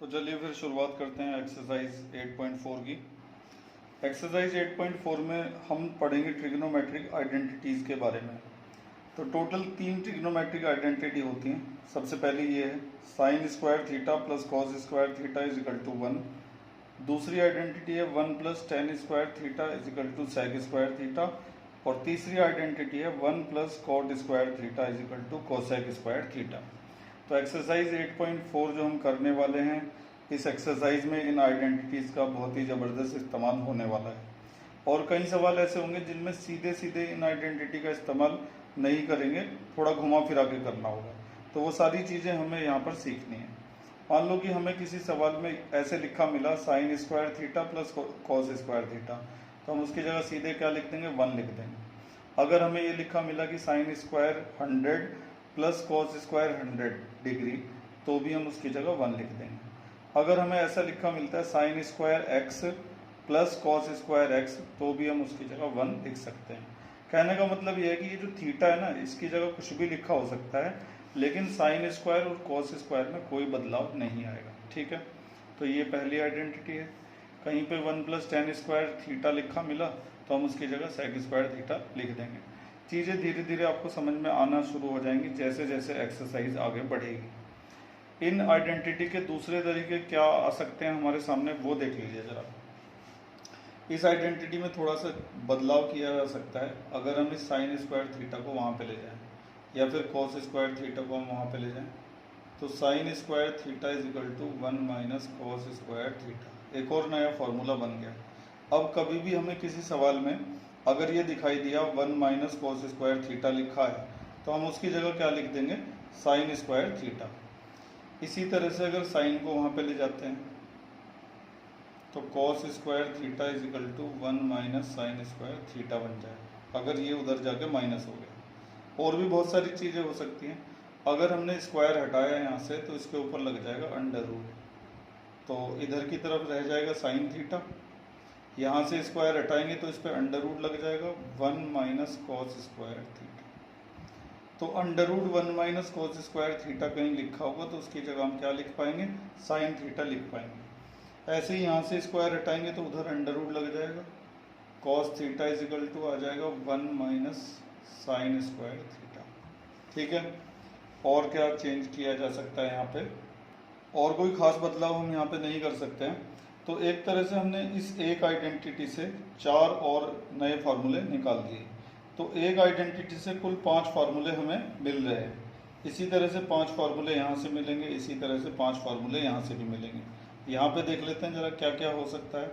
तो चलिए फिर शुरुआत करते हैं एक्सरसाइज 8.4 की। एक्सरसाइज 8.4 में हम पढ़ेंगे ट्रिग्नोमेट्रिक आइडेंटिटीज़ के बारे में। तो टोटल 3 ट्रिग्नोमेट्रिक आइडेंटिटी होती हैं। सबसे पहली ये है sine square theta plus cos square theta is equal to 1। दूसरी आइडेंटिटी है 1 plus tan square theta is equal to sec square theta. और तीसरी आइडेंटिटी है 1 plus cot square theta is equal to cosec square theta. तो exercise 8.4 जो हम करने वाले हैं, इस एक्सरसाइज में इन आइडेंटिटीज़ का बहुत ही ज़बरदस्त इस्तेमाल होने वाला है। और कई सवाल ऐसे होंगे जिनमें सीधे सीधे इन आइडेंटिटी का इस्तेमाल नहीं करेंगे, थोड़ा घुमा फिरा के करना होगा। तो वो सारी चीज़ें हमें यहाँ पर सीखनी है। मान लो कि हमें किसी सवाल में ऐसे लिखा मिला sign square theta plus cos square theta, तो हम उसकी जगह सीधे क्या लिख देंगे, 1 लिख देंगे। अगर हमें ये लिखा मिला कि sine square 100 plus cos square 100 degree, तो भी हम उसकी जगह 1 लिख देंगे। अगर हमें ऐसा लिखा मिलता है sine square x plus cos square x, तो भी हम उसकी जगह 1 लिख सकते हैं। कहने का मतलब यह है कि ये जो थीटा है ना, इसकी जगह कुछ भी लिखा हो सकता है, लेकिन साइन स्क्वायर और कॉस स्क्वायर में कोई बदलाव नहीं आएगा। ठीक है, तो ये पहली आइडेंटिटी है। कहीं पे 1 प्लस टेन स्क्वायर थीटा लिखा मिला, तो हम उसकी जगह सेक स्क्वायर थीटा लिख देंगे। चीज़ें धीरे धीरे आपको समझ में आना शुरू हो जाएंगी जैसे जैसे एक्सरसाइज आगे बढ़ेगी। इन आइडेंटिटी के दूसरे तरीके क्या आ सकते हैं हमारे सामने, वो देख लीजिए ज़रा। इस आइडेंटिटी में थोड़ा सा बदलाव किया जा सकता है। अगर हम इस साइन स्क्वायर थीटा को वहाँ पे ले जाएं, या फिर कॉस स्क्वायर थीटा को हम वहाँ पे ले जाएं, तो sine square theta is equal to 1 minus cos square theta. एक और नया फॉर्मूला बन गया। अब कभी भी हमें किसी सवाल में अगर ये दिखाई दिया 1 माइनस कॉस स्क्वायर थीटा लिखा है, तो हम उसकी जगह क्या लिख देंगे, साइन स्क्वायर थीटा। इसी तरह से अगर साइन को वहाँ पे ले जाते हैं, तो cos square theta is equal to 1 minus sine square theta बन जाए, अगर ये उधर जाके माइनस हो गया। और भी बहुत सारी चीज़ें हो सकती हैं। अगर हमने स्क्वायर हटाया यहाँ से, तो इसके ऊपर लग जाएगा अंडर रूट, तो इधर की तरफ रह जाएगा साइन थीटा। यहाँ से स्क्वायर हटाएंगे तो इस पर अंडर रूट लग जाएगा 1 माइनस कॉस स्क्वायर थीटा। तो under root 1 minus cos square theta कहीं लिखा होगा, तो उसकी जगह हम क्या लिख पाएंगे, साइन थीटा लिख पाएंगे। ऐसे ही यहाँ से स्क्वायर हटाएंगे तो उधर अंडर रूट लग जाएगा, cos theta is equal to आ जाएगा 1 माइनस साइन स्क्वायर थीटा। ठीक है, और क्या चेंज किया जा सकता है यहाँ पे, और कोई खास बदलाव हम यहाँ पे नहीं कर सकते हैं। तो एक तरह से हमने इस एक आइडेंटिटी से 4 और नए फार्मूले निकाल दिए। तो एक आइडेंटिटी से कुल 5 फार्मूले हमें मिल रहे हैं। इसी तरह से 5 फार्मूले यहाँ से मिलेंगे, इसी तरह से 5 फार्मूले यहाँ से भी मिलेंगे। यहाँ पे देख लेते हैं जरा क्या क्या हो सकता है।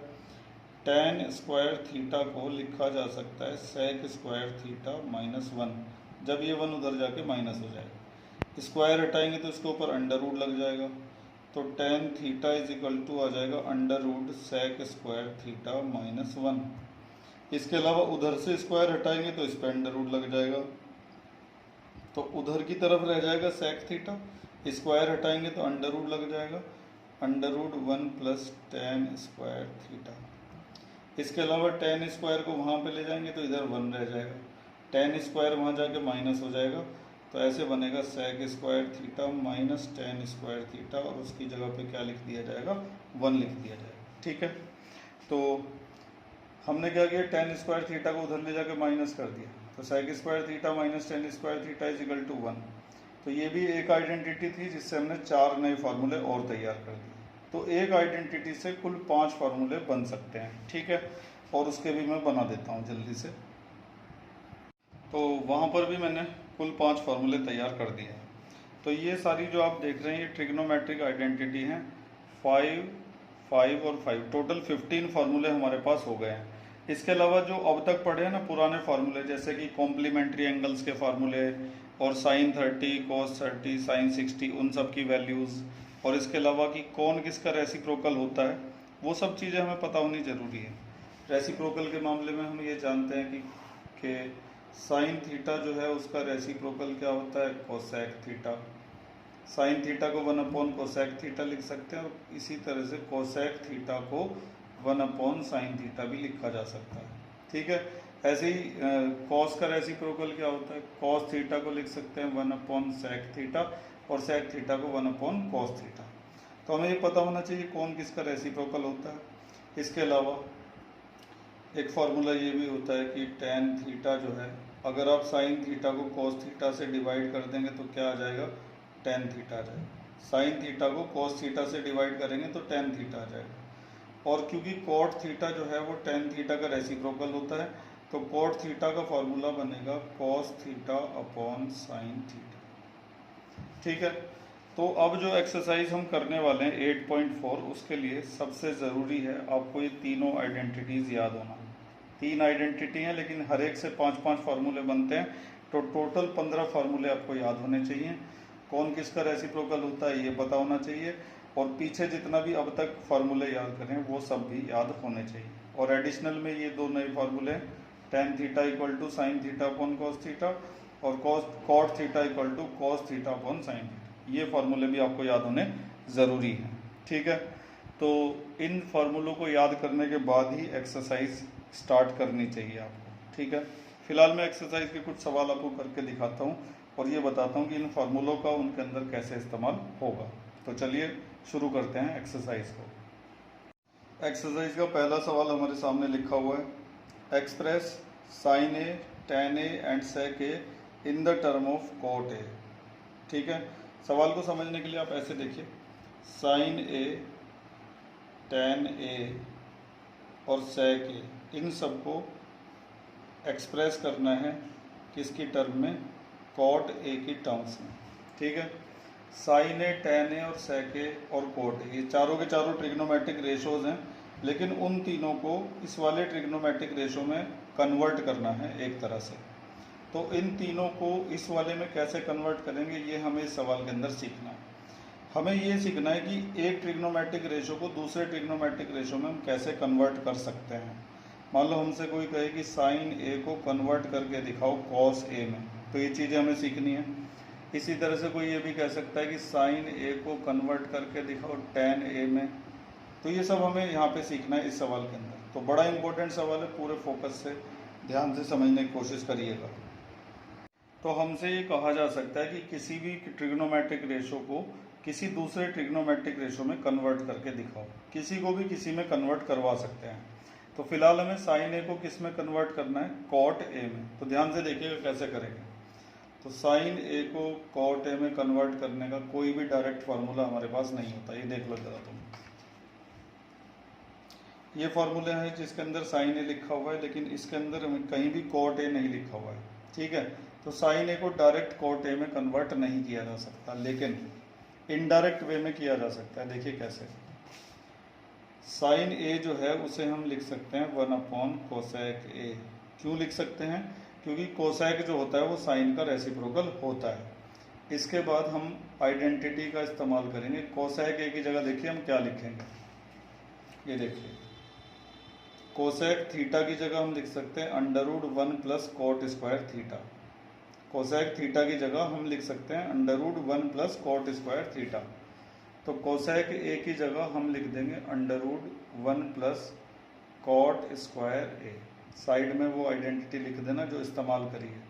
टेन स्क्वायर थीटा को लिखा जा सकता है सेक स्क्वायर थीटा माइनस 1, जब ये 1 उधर जाके माइनस हो जाएगा। स्क्वायर हटाएंगे तो इसके ऊपर अंडर रूट लग जाएगा, तो tan theta is equal to आ जाएगा under root sec square theta minus 1। इसके अलावा उधर से स्क्वायर हटाएंगे तो इस पर अंडर रूट लग जाएगा, तो उधर की तरफ रह जाएगा सेक थीटा। स्क्वायर हटाएंगे तो अंडर रूट लग जाएगा, under root 1 plus tan square theta. इसके अलावा टेन स्क्वायर को वहाँ पे ले जाएंगे तो इधर 1 रह जाएगा, टेन स्क्वायर वहाँ जाके माइनस हो जाएगा, तो ऐसे बनेगा sec square theta minus tan square theta, और उसकी जगह पे क्या लिख दिया जाएगा, 1 लिख दिया जाएगा। ठीक है, तो हमने क्या किया, टेन स्क्वायर थीटा को उधर ले जाकर माइनस कर दिया, तो sec square theta minus tan square theta is equal to 1। तो ये भी एक आइडेंटिटी थी जिससे हमने 4 नए फार्मूले और तैयार कर दिए। तो एक आइडेंटिटी से कुल 5 फार्मूले बन सकते हैं। ठीक है, और उसके भी मैं बना देता हूँ जल्दी से। तो वहाँ पर भी मैंने कुल 5 फार्मूले तैयार कर दिए हैं। तो ये सारी जो आप देख रहे हैं ये ट्रिग्नोमेट्रिक आइडेंटिटी हैं। 5, 5 और 5, टोटल 15 फार्मूले हमारे पास हो गए हैं। इसके अलावा जो अब तक पढ़े हैं ना पुराने फार्मूले, जैसे कि कॉम्प्लीमेंट्री एंगल्स के फार्मूले, और साइन 30, कॉस 30, साइन 60, उन सब की वैल्यूज़, और इसके अलावा कि कौन किसका रेसिप्रोकल होता है, वो सब चीज़ें हमें पता होनी ज़रूरी है। रेसिप्रोकल के मामले में हम ये जानते हैं कि साइन थीटा जो है उसका रेसिप्रोकल क्या होता है, कोसेक थीटा। साइन थीटा को 1 अपॉन कोसेक थीटा लिख सकते हैं, और इसी तरह से कोसेक थीटा को 1 अपॉन साइन थीटा भी लिखा जा सकता है। ठीक है, ऐसे ही कॉस का रेसिप्रोकल क्या होता है, कॉस थीटा को लिख सकते हैं 1 अपॉन सेक थीटा, और सेक थीटा को 1 अपॉन कॉस थीटा। तो हमें ये पता होना चाहिए कौन किसका रेसिप्रोकल होता है। इसके अलावा एक फार्मूला ये भी होता है कि tan थीटा जो है, अगर आप sin थीटा को cos थीटा से डिवाइड कर देंगे तो क्या आ जाएगा, tan थीटा आ जाएगा। sin थीटा को cos थीटा से डिवाइड करेंगे तो tan थीटा आ जाएगा। और क्योंकि cot थीटा जो है वो tan थीटा का रेसिप्रोकल होता है, तो cot थीटा का फार्मूला बनेगा cos theta upon sin theta. ठीक है, तो अब जो एक्सरसाइज हम करने वाले हैं 8.4, उसके लिए सबसे ज़रूरी है आपको ये तीनों आइडेंटिटीज़ याद होना। 3 आइडेंटिटी हैं, लेकिन हर एक से 5-5 फार्मूले बनते हैं, तो टोटल 15 फार्मूले आपको याद होने चाहिए। कौन किसका रेसिप्रोकल होता है ये पता होना चाहिए, और पीछे जितना भी अब तक फार्मूले याद करें वो सब भी याद होने चाहिए। और एडिशनल में ये 2 नए फार्मूले, tan theta equal to sine theta upon cos theta, और cot theta equal to cos theta upon sine theta, ये फार्मूले भी आपको याद होने ज़रूरी हैं। ठीक है, तो इन फार्मूलों को याद करने के बाद ही एक्सरसाइज स्टार्ट करनी चाहिए आपको। ठीक है, फिलहाल मैं एक्सरसाइज के कुछ सवाल आपको करके दिखाता हूँ और ये बताता हूँ कि इन फार्मूलों का उनके अंदर कैसे इस्तेमाल होगा। तो चलिए शुरू करते हैं एक्सरसाइज को। एक्सरसाइज का पहला सवाल हमारे सामने लिखा हुआ है, express sine A, tan A and sec A in the term of cot A. ठीक है, सवाल को समझने के लिए आप ऐसे देखिए, साइन ए, tan ए और sec ए, इन सबको एक्सप्रेस करना है किसकी टर्म में, कॉट ए की टर्म्स में। ठीक है, साइन ए, tan ए और sec ए और कॉट ए, ये चारों के चारों ट्रिग्नोमेट्रिक रेशोज हैं, लेकिन उन तीनों को इस वाले ट्रिग्नोमेट्रिक रेशो में कन्वर्ट करना है एक तरह से। तो इन तीनों को इस वाले में कैसे कन्वर्ट करेंगे ये हमें इस सवाल के अंदर सीखना है। हमें ये सीखना है कि एक ट्रिग्नोमेट्रिक रेशो को दूसरे ट्रिग्नोमेट्रिक रेशो में हम कैसे कन्वर्ट कर सकते हैं। मान लो हमसे कोई कहे कि साइन ए को कन्वर्ट करके दिखाओ कॉस ए में, तो ये चीज़ें हमें सीखनी है। इसी तरह से कोई ये भी कह सकता है कि साइन ए को कन्वर्ट करके दिखाओ tan ए में, तो ये सब हमें यहाँ पे सीखना है इस सवाल के अंदर। तो बड़ा इंपॉर्टेंट सवाल है, पूरे फोकस से ध्यान से समझने की कोशिश करिएगा। तो हमसे ये कहा जा सकता है कि किसी भी ट्रिग्नोमेट्रिक रेशो को किसी दूसरे ट्रिग्नोमेट्रिक रेशो में कन्वर्ट करके दिखाओ। किसी को भी किसी में कन्वर्ट करवा सकते हैं। तो फिलहाल हमें साइन ए को किस में कन्वर्ट करना है, कॉट ए में। तो ध्यान से देखिएगा कैसे करेंगे। तो साइन ए को कॉट ए में कन्वर्ट करने का कोई भी डायरेक्ट फार्मूला हमारे पास नहीं होता, ये देख लो जरा तुम। ये फार्मूले हैं जिसके अंदर साइन ए लिखा हुआ है, लेकिन इसके अंदर कहीं भी कॉट ए नहीं लिखा हुआ है। ठीक है, तो साइन ए को डायरेक्ट कॉट ए में कन्वर्ट नहीं किया जा सकता, लेकिन इनडायरेक्ट वे में किया जा सकता है। देखिए कैसे, साइन ए जो है उसे हम लिख सकते हैं 1 अपॉन कोसेक ए। क्यों लिख सकते हैं, क्योंकि कोसेक जो होता है वो साइन का रेसिप्रोकल होता है। इसके बाद हम आइडेंटिटी का इस्तेमाल करेंगे। कोसेक ए की जगह देखिए हम क्या लिखेंगे, ये देखिए, कोसेक थीटा की जगह हम लिख सकते हैं √1 plus cot square theta. Cosec theta की जगह हम लिख सकते हैं √1 प्लस कॉट स्क्वायर थीटा। तो कोसेक ए की जगह हम लिख देंगे √1 plus cot square A. Side में वो आइडेंटिटी लिख देना जो इस्तेमाल करी है।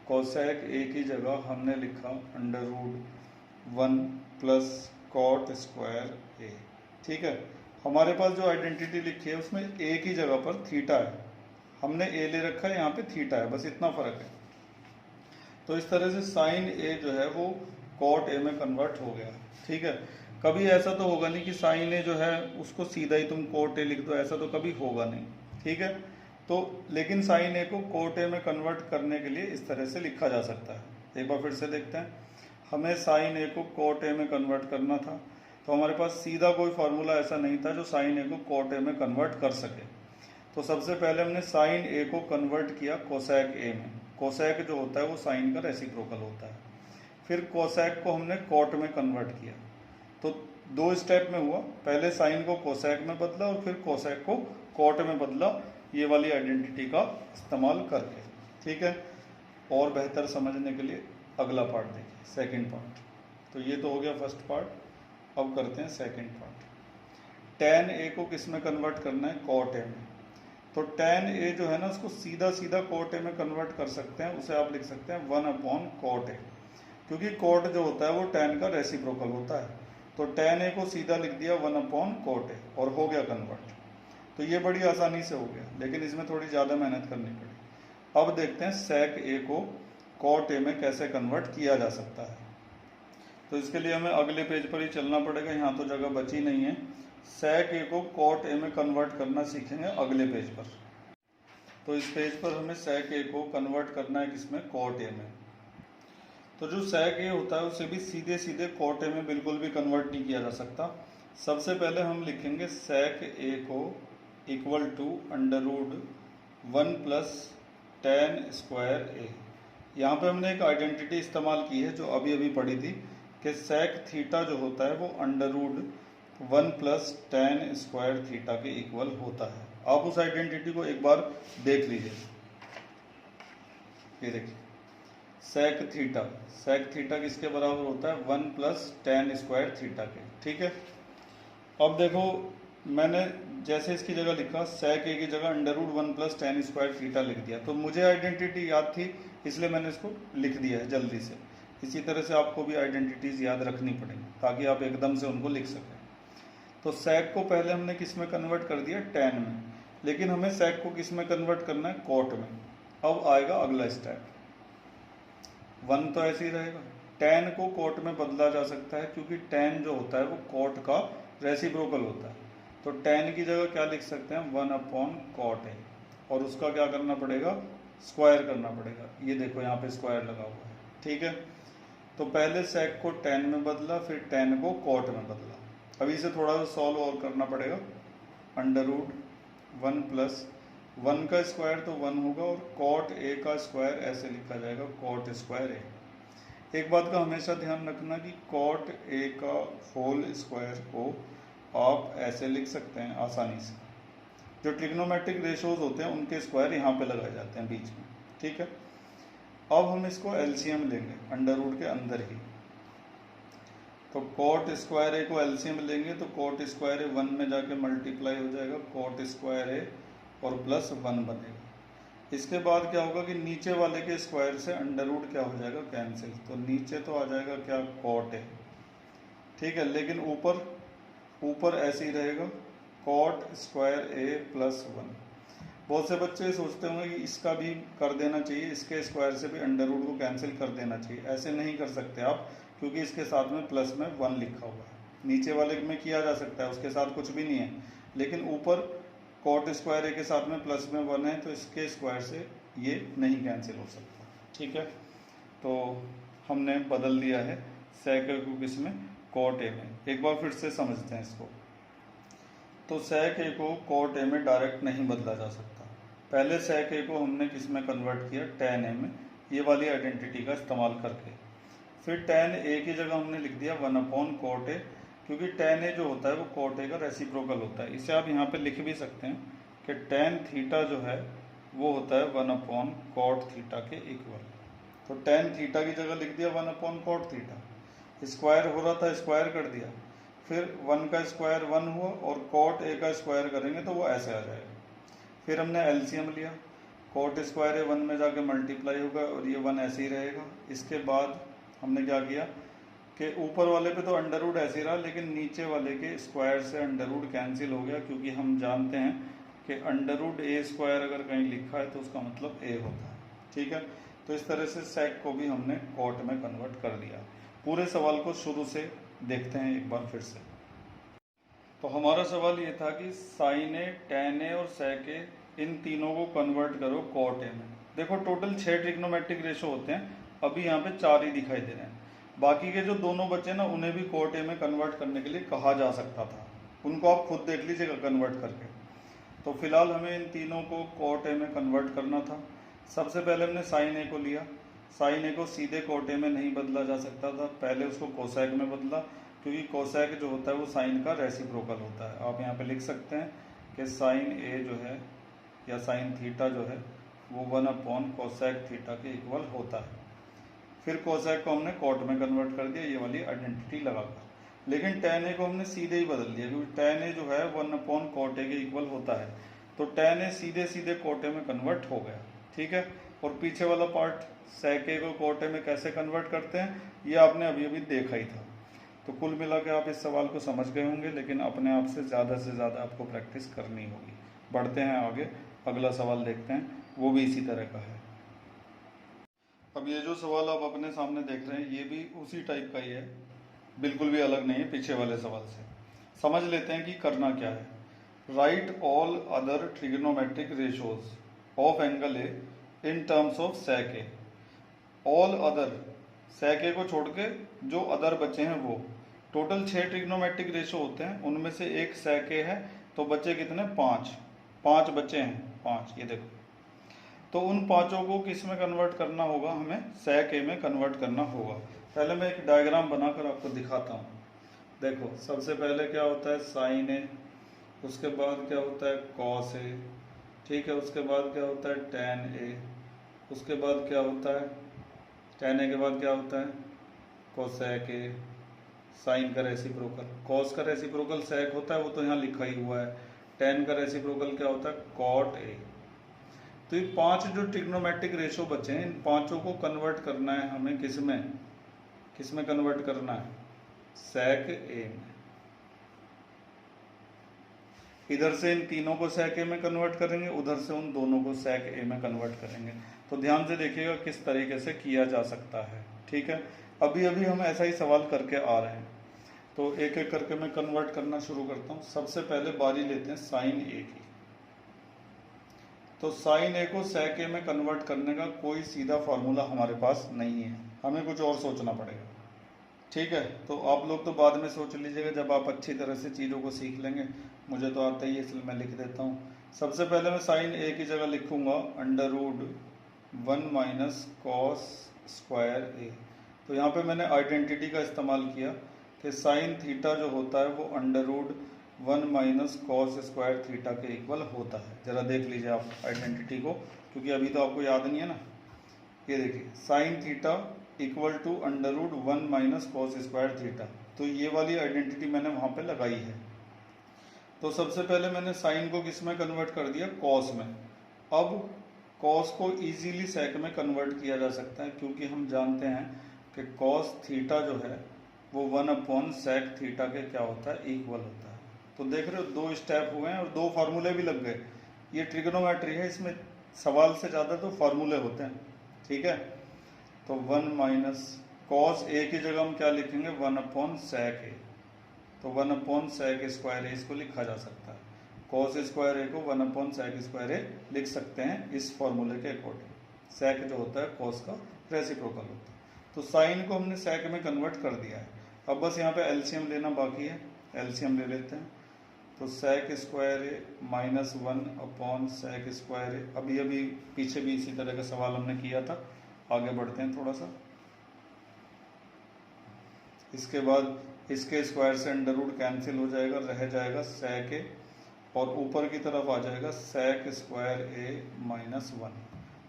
कोसेक ए की जगह हमने लिखा √1 प्लस कॉट स्क्वायर ए। ठीक है, हमारे पास जो आइडेंटिटी लिखी है उसमें ए की जगह पर थीटा है, हमने ए ले रखा है, यहाँ पे थीटा है, बस इतना फर्क है। तो इस तरह से साइन ए जो है वो कॉट ए में कन्वर्ट हो गया। ठीक है, कभी ऐसा तो होगा नहीं कि साइन ए जो है उसको सीधा ही तुम कॉट ए लिख दो, ऐसा तो कभी होगा नहीं। ठीक है, तो लेकिन साइन ए को कॉट ए में कन्वर्ट करने के लिए इस तरह से लिखा जा सकता है। एक बार फिर से देखते हैं, हमें साइन ए को कॉट ए में कन्वर्ट करना था, तो हमारे पास सीधा कोई फार्मूला ऐसा नहीं था जो साइन ए को कॉट ए में कन्वर्ट कर सके। तो सबसे पहले हमने साइन ए को कन्वर्ट किया कोसेक ए में। कोसेक जो होता है वो साइन का रेसिप्रोकल होता है। फिर कोसेक को हमने कॉट में कन्वर्ट किया। तो 2 स्टेप में हुआ, पहले साइन को कोसेक में बदला और फिर कोसेक को कॉट में बदला, ये वाली आइडेंटिटी का इस्तेमाल करके। ठीक है, और बेहतर समझने के लिए अगला पार्ट देखिए, सेकंड पार्ट। तो ये तो हो गया फर्स्ट पार्ट, अब करते हैं सेकंड पार्ट। tan ए को किस में कन्वर्ट करना है, कॉट ए में। तो tan ए जो है ना उसको सीधा सीधा कॉट ए में कन्वर्ट कर सकते हैं, उसे आप लिख सकते हैं 1 अपॉन कॉट ए, क्योंकि कॉट जो होता है वो tan का रेसिप्रोकल होता है। तो tan a को सीधा लिख दिया 1/cot a और हो गया कन्वर्ट। तो ये बड़ी आसानी से हो गया, लेकिन इसमें थोड़ी ज़्यादा मेहनत करनी पड़ी। अब देखते हैं sec a को cot a में कैसे कन्वर्ट किया जा सकता है। तो इसके लिए हमें अगले पेज पर ही चलना पड़ेगा, यहाँ तो जगह बची नहीं है। sec a को cot a में कन्वर्ट करना सीखेंगे अगले पेज पर। तो इस पेज पर हमें sec a को कन्वर्ट करना है किसमें, cot a में। तो जो sec a होता है उसे भी सीधे सीधे cot a में बिल्कुल भी कन्वर्ट नहीं किया जा सकता। सबसे पहले हम लिखेंगे sec a को equal to √1 plus tan square a। यहाँ पे हमने एक आइडेंटिटी इस्तेमाल की है जो अभी अभी पढ़ी थी कि sec थीटा जो होता है वो √1 प्लस tan स्क्वायर थीटा के इक्वल होता है। आप उस आइडेंटिटी को एक बार देख लीजिए। ये देखिए sec थीटा किसके बराबर होता है, 1 प्लस tan स्क्वायर थीटा के। ठीक है, अब देखो मैंने जैसे इसकी जगह लिखा sec a की जगह √1 प्लस tan स्क्वायर थीटा लिख दिया। तो मुझे आइडेंटिटी याद थी इसलिए मैंने इसको लिख दिया है जल्दी से। इसी तरह से आपको भी आइडेंटिटीज याद रखनी पड़ेगी ताकि आप एकदम से उनको लिख सकें। तो sec को पहले हमने किस में कन्वर्ट कर दिया, tan में, लेकिन हमें sec को किस में कन्वर्ट करना है, cot में। अब आएगा अगला स्टेप, 1 तो ऐसे ही रहेगा। tan को cot में बदला जा सकता है क्योंकि tan जो होता है वो cot का रेसिप्रोकल होता है। तो tan की जगह क्या लिख सकते हैं, 1/cot a, और उसका क्या करना पड़ेगा, स्क्वायर करना पड़ेगा। ये देखो यहाँ पे स्क्वायर लगा हुआ है। ठीक है, तो पहले sec को tan में बदला, फिर tan को cot में बदला। अभी इसे थोड़ा सा सॉल्व और करना पड़ेगा। √1 प्लस 1 का स्क्वायर तो 1 होगा और cot a का स्क्वायर ऐसे लिखा जाएगा, cot स्क्वायर a। एक बात का हमेशा ध्यान रखना कि cot a का होल स्क्वायर को आप ऐसे लिख सकते हैं आसानी से। जो ट्रिग्नोमेट्रिक रेशोज होते हैं उनके स्क्वायर यहाँ पे लगाए जाते हैं बीच में। ठीक है, अब हम इसको एलसीएम लेंगे अंडर रूट के अंदर ही। तो cot स्क्वायर a को एलसीएम लेंगे तो cot स्क्वायर a 1 में जाके मल्टीप्लाई हो जाएगा, cot स्क्वायर a और प्लस 1 बनेगा। इसके बाद क्या होगा कि नीचे वाले के स्क्वायर से अंडर रूट क्या हो जाएगा, कैंसिल। तो नीचे तो आ जाएगा क्या, cot a। ठीक है, लेकिन ऊपर ऐसे ही रहेगा, cot स्क्वायर a प्लस 1। बहुत से बच्चे सोचते होंगे कि इसका भी कर देना चाहिए, इसके स्क्वायर से भी अंडर रूट को कैंसिल कर देना चाहिए। ऐसे नहीं कर सकते आप, क्योंकि इसके साथ में प्लस में 1 लिखा हुआ है। नीचे वाले में किया जा सकता है, उसके साथ कुछ भी नहीं है, लेकिन ऊपर cot स्क्वायर a के साथ में प्लस में 1 है तो इसके स्क्वायर से ये नहीं कैंसिल हो सकता। ठीक है, तो हमने बदल दिया है sec a को किस में, cot a में। एक बार फिर से समझते हैं इसको। तो sec a को cot a में डायरेक्ट नहीं बदला जा सकता। पहले sec a को हमने किस में कन्वर्ट किया, tan a में, ये वाली आइडेंटिटी का इस्तेमाल करके। फिर tan a की जगह हमने लिख दिया 1/cot a, क्योंकि tan a जो होता है वो cot a का रेसिप्रोकल होता है। इसे आप यहाँ पे लिख भी सकते हैं कि tan थीटा जो है वो होता है 1/cot थीटा के इक्वल। तो tan थीटा की जगह लिख दिया 1/cot थीटा। स्क्वायर हो रहा था, स्क्वायर कर दिया, फिर 1 का स्क्वायर 1 हुआ और cot a का स्क्वायर करेंगे तो वो ऐसे आ जाएगा। फिर हमने एलसीएम लिया, cot स्क्वायर a 1 में जाके मल्टीप्लाई होगा और ये 1 ऐसे ही रहेगा। इसके बाद हमने क्या किया कि ऊपर वाले पे तो अंडर रूट ऐसे ही रहा, लेकिन नीचे वाले के स्क्वायर से अंडर रूट कैंसिल हो गया, क्योंकि हम जानते हैं कि अंडर रूट a स्क्वायर अगर कहीं लिखा है तो उसका मतलब a होता है। ठीक है, तो इस तरह से sec को भी हमने cot में कन्वर्ट कर दिया। पूरे सवाल को शुरू से देखते हैं एक बार फिर से। तो हमारा सवाल ये था कि sin a, tan a और sec a इन तीनों को कन्वर्ट करो cot a में। देखो टोटल 6 ट्रिग्नोमेट्रिक रेशो होते हैं, अभी यहाँ पे 4 ही दिखाई दे रहे हैं। बाकी के जो दोनों बचे ना उन्हें भी cot a में कन्वर्ट करने के लिए कहा जा सकता था, उनको आप खुद देख लीजिएगा कन्वर्ट करके। तो फिलहाल हमें इन तीनों को cot a में कन्वर्ट करना था। सबसे पहले हमने sin a को लिया। sin a को सीधे cot a में नहीं बदला जा सकता था, पहले उसको cosec में बदला, क्योंकि cosec जो होता है वो sin का रेसिप्रोकल होता है। आप यहाँ पे लिख सकते हैं कि sin a जो है या sin थीटा जो है वो 1/cosec थीटा के इक्वल होता है। फिर cosec को हमने cot में कन्वर्ट कर दिया, ये वाली आइडेंटिटी लगाकर। लेकिन tan a को हमने सीधे ही बदल दिया, क्योंकि tan a जो है 1/cot a के इक्वल होता है। तो tan a सीधे सीधे cot a में कन्वर्ट हो गया। ठीक है, और पीछे वाला पार्ट sec a को cot a में कैसे कन्वर्ट करते हैं ये आपने अभी अभी देखा ही था। तो कुल मिला के आप इस सवाल को समझ गए होंगे, लेकिन अपने आप से ज़्यादा आपको प्रैक्टिस करनी होगी। बढ़ते हैं आगे, अगला सवाल देखते हैं, वो भी इसी तरह का है। अब ये जो सवाल आप अपने सामने देख रहे हैं ये भी उसी टाइप का ही है, बिल्कुल भी अलग नहीं है पीछे वाले सवाल से। समझ लेते हैं कि करना क्या है। Write all other trigonometric ratios of angle A in terms of sec A. All other, sec A को छोड़ के जो अदर बचे हैं वो, टोटल 6 ट्रिग्नोमेट्रिक रेशो होते हैं, उनमें से एक सेक ए है, तो बचे कितने? 5 बचे हैं, 5। ये देखो, तो उन पांचों को किस में कन्वर्ट करना होगा? हमें सेक ए में कन्वर्ट करना होगा। पहले मैं एक डायग्राम बनाकर आपको दिखाता हूँ। देखो, सबसे पहले क्या होता है? साइन ए, उसके बाद क्या होता है? कॉस ए, ठीक है। उसके बाद क्या होता है? टेन ए, उसके बाद क्या होता है? टेन ए के बाद क्या होता है? कोसेक ए। साइन का रेसिप्रोकल, कॉस का रेसिप्रोकल सेक होता है, वो तो यहाँ लिखा ही हुआ है। टेन का रेसिप्रोकल क्या होता है? Cot A. तो ये 5 जो ट्रिग्नोमेट्रिक रेशो बचे हैं, इन पांचों को कन्वर्ट करना है हमें किस में कन्वर्ट करना है? सेक ए में। इधर से इन तीनों को सेक ए में कन्वर्ट करेंगे, उधर से उन दोनों को सेक ए में कन्वर्ट करेंगे। तो ध्यान से देखिएगा किस तरीके से किया जा सकता है, ठीक है। अभी हम ऐसा ही सवाल करके आ रहे हैं, तो एक एक करके मैं कन्वर्ट करना शुरू करता हूँ। सबसे पहले बारी लेते हैं साइन ए की। तो साइन ए को सेक ए में कन्वर्ट करने का कोई सीधा फॉर्मूला हमारे पास नहीं है, हमें कुछ और सोचना पड़ेगा, ठीक है। तो आप लोग तो बाद में सोच लीजिएगा जब आप अच्छी तरह से चीज़ों को सीख लेंगे। मुझे तो आता ही है, इसलिए मैं लिख देता हूँ। सबसे पहले मैं साइन ए की जगह लिखूंगा √1 माइनस कॉस स्क्वायर ए। तो यहाँ पे मैंने आइडेंटिटी का इस्तेमाल किया कि साइन थीटा जो होता है वो √1 माइनस कॉस स्क्वायर थीटा के इक्वल होता है। ज़रा देख लीजिए आप आइडेंटिटी को, क्योंकि अभी तो आपको याद नहीं है ना। ये देखिए, sine theta equal to √1 minus cos square theta. तो ये वाली आइडेंटिटी मैंने वहाँ पे लगाई है। तो सबसे पहले मैंने साइन को किस में कन्वर्ट कर दिया? कॉस में। अब कॉस को इजीली सेक में कन्वर्ट किया जा सकता है, क्योंकि हम जानते हैं कि कॉस थीटा जो है वो 1/सेक थीटा के क्या होता है? इक्वल होता है। तो देख रहे हो, 2 स्टेप हुए हैं और 2 फार्मूले भी लग गए। ये ट्रिग्नोमेट्री है, इसमें सवाल से ज़्यादा तो फार्मूले होते हैं, ठीक है। तो 1 माइनस कॉस ए की जगह हम क्या लिखेंगे? 1/सेक ए। तो 1/सेक स्क्वायर ए इसको लिखा जा सकता है। कॉस स्क्वायर ए को 1/सेक स्क्वायर ए लिख सकते हैं इस फॉर्मूले के अकॉर्डिंग। सेक जो होता है कॉस का रेसिप्रोकल होता है। तो साइन को हमने सेक में कन्वर्ट कर दिया है। अब बस यहाँ पे एलसीएम लेना बाकी है, एलसीएम ले लेते हैं। तो सेक स्क्वायर ए -1/सेक स्क्वायर ए। अभी पीछे भी इसी तरह का सवाल हमने किया था। आगे बढ़ते हैं थोड़ा सा। इसके बाद इसके स्क्वायर से √ कैंसिल हो जाएगा, रह जाएगा सेक ए, और ऊपर की तरफ आ जाएगा सेक स्क्वायर ए -1।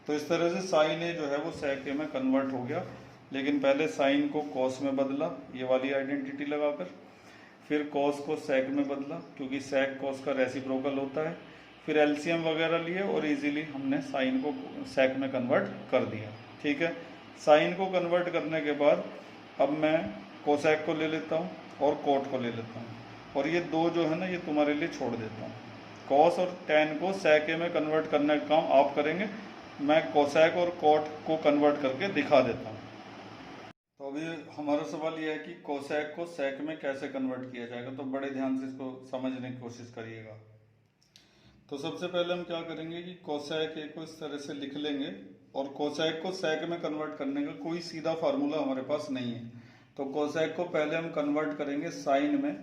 तो इस तरह से साइन ए जो है वो सेक ए में कन्वर्ट हो गया। लेकिन पहले साइन को कॉस में बदला, ये वाली आइडेंटिटी लगाकर, फिर कॉस को सेक में बदला, क्योंकि सेक कॉस का रेसिप्रोकल होता है। फिर एलसीएम वगैरह लिए और इजीली हमने साइन को सेक में कन्वर्ट कर दिया, ठीक है। साइन को कन्वर्ट करने के बाद अब मैं कोसेक को ले लेता हूँ और कोट को ले लेता हूँ, और ये 2 जो है ना ये तुम्हारे लिए छोड़ देता हूँ। कॉस और टेन को सेक ए में कन्वर्ट करने का काम आप करेंगे, मैं कोसेक और कोट को कन्वर्ट करके दिखा देता हूँ। तो अभी हमारा सवाल यह है कि कोसेक को सेक में कैसे कन्वर्ट किया जाएगा। तो बड़े ध्यान से इसको समझने की कोशिश करिएगा। तो सबसे पहले हम क्या करेंगे कि कोसेक ए को इस तरह से लिख लेंगे, और कोसेक को सेक में कन्वर्ट करने का कोई सीधा फार्मूला हमारे पास नहीं है। तो कोसेक को पहले हम कन्वर्ट करेंगे साइन में,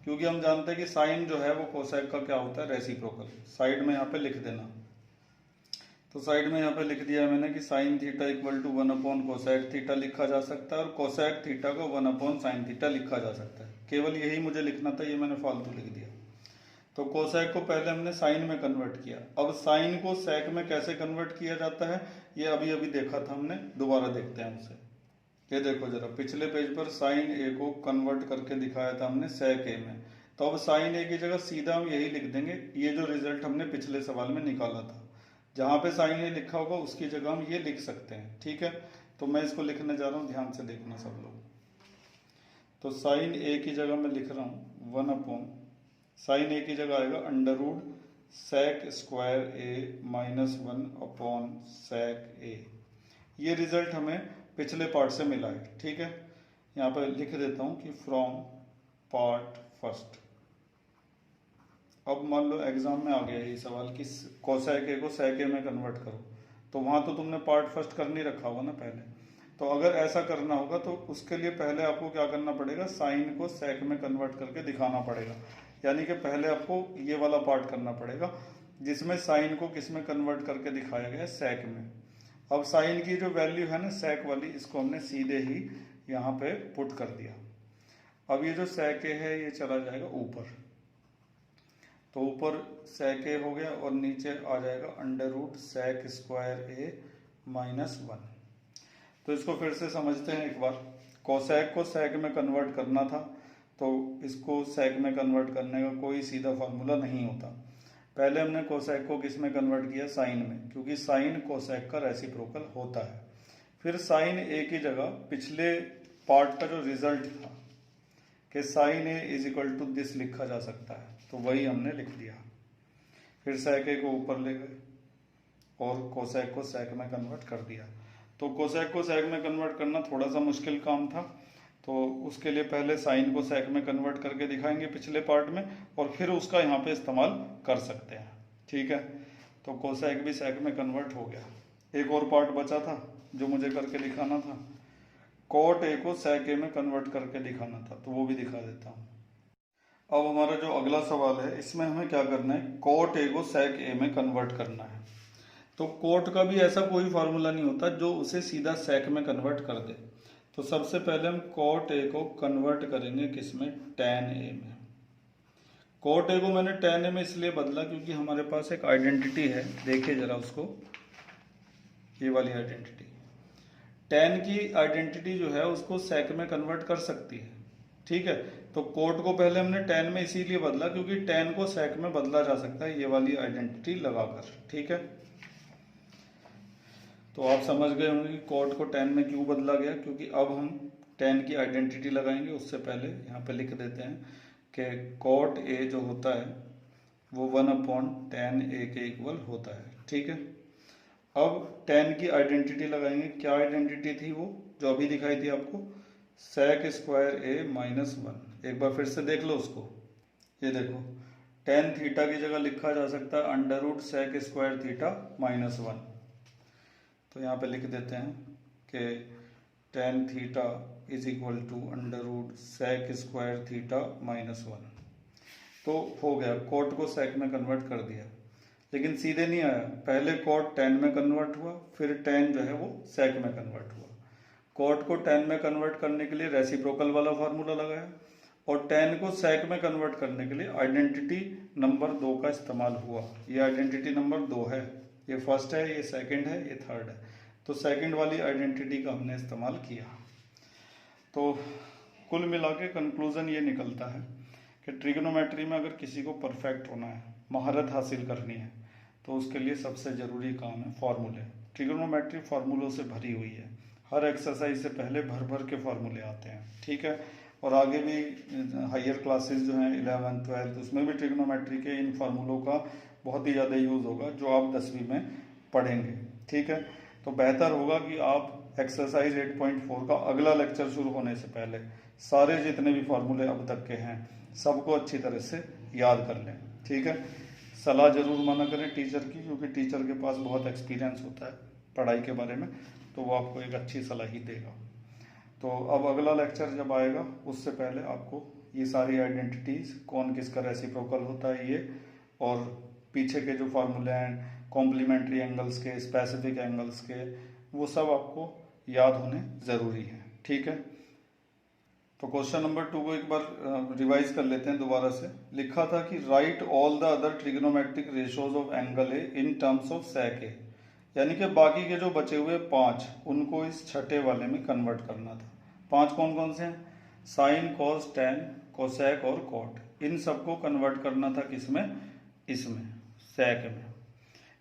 क्योंकि हम जानते हैं कि साइन जो है वो कोसेक का क्या होता है? रेसिप्रोकल। साइड में यहाँ पे लिख देना। तो साइड में यहाँ पे लिख दिया मैंने कि साइन थीटा इक्वल टू 1/कोसेक थीटा लिखा जा सकता है, और कोसेक थीटा को 1/साइन थीटा लिखा जा सकता है। केवल यही मुझे लिखना था, ये मैंने फालतू लिख दिया। तो कोसेक को पहले हमने साइन में कन्वर्ट किया। अब साइन को सेक में कैसे कन्वर्ट किया जाता है ये अभी देखा था हमने, दोबारा देखते हैं उसे। ये देखो जरा, पिछले पेज पर साइन ए को कन्वर्ट करके दिखाया था हमने सेक ए में। तो अब साइन ए की जगह सीधा हम यही लिख देंगे, ये जो रिजल्ट हमने पिछले सवाल में निकाला था। जहां पे साइन ए लिखा होगा उसकी जगह हम ये लिख सकते हैं, ठीक है। तो मैं इसको लिखने जा रहा हूँ, ध्यान से देखना सब लोग। तो साइन ए की जगह मैं लिख रहा हूँ 1 साइन ए की जगह आएगा अंडर रूट सेक स्क्वायर ए -1 सेक ए। ये रिजल्ट हमें पिछले पार्ट से मिला है। ठीक है, यहाँ पर लिख देता हूँ कि फ्रॉम पार्ट फर्स्ट। अब मान लो एग्जाम में आ गया ये सवाल कि कोसेक ए को सेक ए में कन्वर्ट करो, तो वहां तो तुमने पार्ट फर्स्ट कर नहीं रखा होगा ना पहले। तो अगर ऐसा करना होगा तो उसके लिए पहले आपको क्या करना पड़ेगा, साइन को सेक में कन्वर्ट करके दिखाना पड़ेगा। यानी कि पहले आपको ये वाला पार्ट करना पड़ेगा जिसमें साइन को किस में कन्वर्ट करके दिखाया गया, सेक में। अब साइन की जो वैल्यू है ना सेक वाली, इसको हमने सीधे ही यहाँ पे पुट कर दिया। अब ये जो सेक ए है ये चला जाएगा ऊपर, तो ऊपर सेक ए हो गया और नीचे आ जाएगा अंडर रूट सेक स्क्वायर ए -1। तो इसको फिर से समझते हैं एक बार। कोसेक को सेक में कन्वर्ट करना था, तो इसको सेक में कन्वर्ट करने का कोई सीधा फार्मूला नहीं होता। पहले हमने कोसेक को किस में कन्वर्ट किया, साइन में, क्योंकि साइन कोसेक का रेसिप्रोकल होता है। फिर साइन ए की जगह पिछले पार्ट का जो रिजल्ट था कि sine A is equal to this लिखा जा सकता है, तो वही हमने लिख दिया। फिर सेक ए को ऊपर ले गए और कोसेक को सेक में कन्वर्ट कर दिया। तो कोसेक को सेक में कन्वर्ट करना थोड़ा सा मुश्किल काम था, तो उसके लिए पहले साइन को सेक में कन्वर्ट करके दिखाएंगे पिछले पार्ट में, और फिर उसका यहाँ पे इस्तेमाल कर सकते हैं। ठीक है, तो कोसेक भी सेक में कन्वर्ट हो गया। एक और पार्ट बचा था जो मुझे करके दिखाना था, कॉट ए को सेक ए में कन्वर्ट करके दिखाना था, तो वो भी दिखा देता हूँ। अब हमारा जो अगला सवाल है इसमें हमें क्या करना है, कॉट ए को सेक ए में कन्वर्ट करना है। तो कॉट का भी ऐसा कोई फार्मूला नहीं होता जो उसे सीधा सेक में कन्वर्ट कर दे। तो सबसे पहले हम कॉट ए को कन्वर्ट करेंगे किसमें, टैन ए में। कॉट ए को मैंने टैन ए में इसलिए बदला क्योंकि हमारे पास एक आइडेंटिटी है, देखिए जरा उसको, ये वाली आइडेंटिटी। टैन की आइडेंटिटी जो है उसको सेक में कन्वर्ट कर सकती है। ठीक है, तो कोट को पहले हमने टैन में इसीलिए बदला क्योंकि टैन को सेक में बदला जा सकता है ये वाली आइडेंटिटी लगाकर। ठीक है, तो आप समझ गए होंगे कि कोट को टैन में क्यों बदला गया, क्योंकि अब हम टैन की आइडेंटिटी लगाएंगे। उससे पहले यहाँ पे लिख देते हैं कि कोट ए जो होता है वो 1/tan ए के इक्वल होता है। ठीक है, अब टैन की आइडेंटिटी लगाएंगे। क्या आइडेंटिटी थी वो जो अभी दिखाई थी आपको, सेक स्क्वायर ए -1। एक बार फिर से देख लो उसको, ये देखो टैन थीटा की जगह लिखा जा सकता है under root sec square theta -1। तो यहाँ पे लिख देते हैं कि tan theta is equal to under root sec square theta -1। तो हो गया, कोट को सेक में कन्वर्ट कर दिया। लेकिन सीधे नहीं आया, पहले कोट टैन में कन्वर्ट हुआ, फिर टैन जो है वो सेक में कन्वर्ट हुआ। कोट को टैन में कन्वर्ट करने के लिए रेसिप्रोकल वाला फार्मूला लगाया, और टैन को सेक में कन्वर्ट करने के लिए आइडेंटिटी नंबर 2 का इस्तेमाल हुआ। ये आइडेंटिटी नंबर 2 है, ये फर्स्ट है, ये सेकंड है, ये थर्ड है। तो सेकंड वाली आइडेंटिटी का हमने इस्तेमाल किया। तो कुल मिला के कंक्लूजन ये निकलता है कि ट्रिग्नोमेट्री में अगर किसी को परफेक्ट होना है, महारत हासिल करनी है, तो उसके लिए सबसे ज़रूरी काम है फार्मूले। ट्रिग्नोमेट्री फार्मूलों से भरी हुई है, हर एक्सरसाइज से पहले भर भर के फार्मूले आते हैं। ठीक है, और आगे भी हायर क्लासेस जो हैं 11th 12th उसमें भी ट्रिग्नोमेट्री के इन फार्मूलों का बहुत ही ज़्यादा यूज़ होगा जो आप 10वीं में पढ़ेंगे। ठीक है, तो बेहतर होगा कि आप एक्सरसाइज 8.4 का अगला लेक्चर शुरू होने से पहले सारे जितने भी फार्मूले अब तक के हैं सबको अच्छी तरह से याद कर लें। ठीक है, सलाह जरूर माना करें टीचर की, क्योंकि टीचर के पास बहुत एक्सपीरियंस होता है पढ़ाई के बारे में, तो वो आपको एक अच्छी सलाह ही देगा। तो अब अगला लेक्चर जब आएगा उससे पहले आपको ये सारी आइडेंटिटीज, कौन किसका रेसिप्रोकल होता है ये, और पीछे के जो फार्मूले हैं कॉम्प्लीमेंट्री एंगल्स के, स्पेसिफिक एंगल्स के, वो सब आपको याद होने ज़रूरी है। ठीक है, तो क्वेश्चन नंबर 2 को एक बार रिवाइज कर लेते हैं दोबारा से। लिखा था कि write all the other trigonometric ratios of angle A in terms of sec A, यानी कि बाकी के जो बचे हुए 5 उनको इस छठे वाले में कन्वर्ट करना था। 5 कौन कौन से हैं, साइन, कॉस, टैन, कोसेक और कॉट। इन सबको कन्वर्ट करना था किसमें, इसमें सेक में।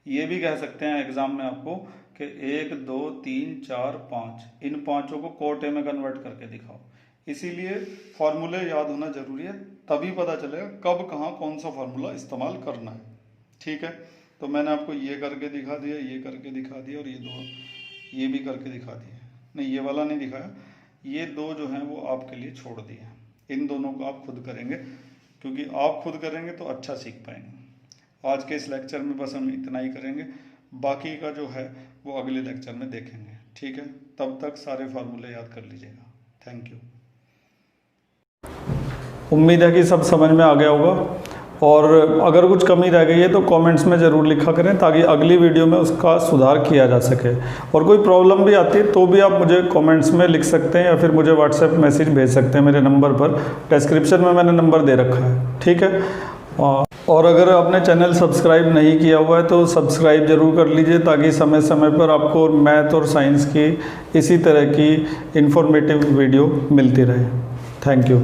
ये भी कह सकते हैं एग्जाम में आपको कि 1 2 3 4 5 इन पांचों को कोट ए में कन्वर्ट करके दिखाओ। इसीलिए फार्मूले याद होना जरूरी है, तभी पता चलेगा कब कहाँ कौन सा फार्मूला इस्तेमाल करना है। ठीक है, तो मैंने आपको ये करके दिखा दिया, ये करके दिखा दिया, और ये भी करके दिखा दिए। नहीं, ये वाला नहीं दिखाया, ये दो जो हैं वो आपके लिए छोड़ दिए। इन दोनों को आप खुद करेंगे, क्योंकि आप खुद करेंगे तो अच्छा सीख पाएंगे। आज के इस लेक्चर में बस हम इतना ही करेंगे, बाकी का जो है वो अगले लेक्चर में देखेंगे। ठीक है, तब तक सारे फार्मूले याद कर लीजिएगा। Thank you. उम्मीद है कि सब समझ में आ गया होगा, और अगर कुछ कमी रह गई है तो कमेंट्स में ज़रूर लिखा करें, ताकि अगली वीडियो में उसका सुधार किया जा सके। और कोई प्रॉब्लम भी आती है तो भी आप मुझे कमेंट्स में लिख सकते हैं, या फिर मुझे व्हाट्सएप मैसेज भेज सकते हैं मेरे नंबर पर। डिस्क्रिप्शन में मैंने नंबर दे रखा है। ठीक है, और अगर आपने चैनल सब्सक्राइब नहीं किया हुआ है तो सब्सक्राइब ज़रूर कर लीजिए, ताकि समय समय पर आपको मैथ और साइंस की इसी तरह की इन्फॉर्मेटिव वीडियो मिलती रहे। Thank you.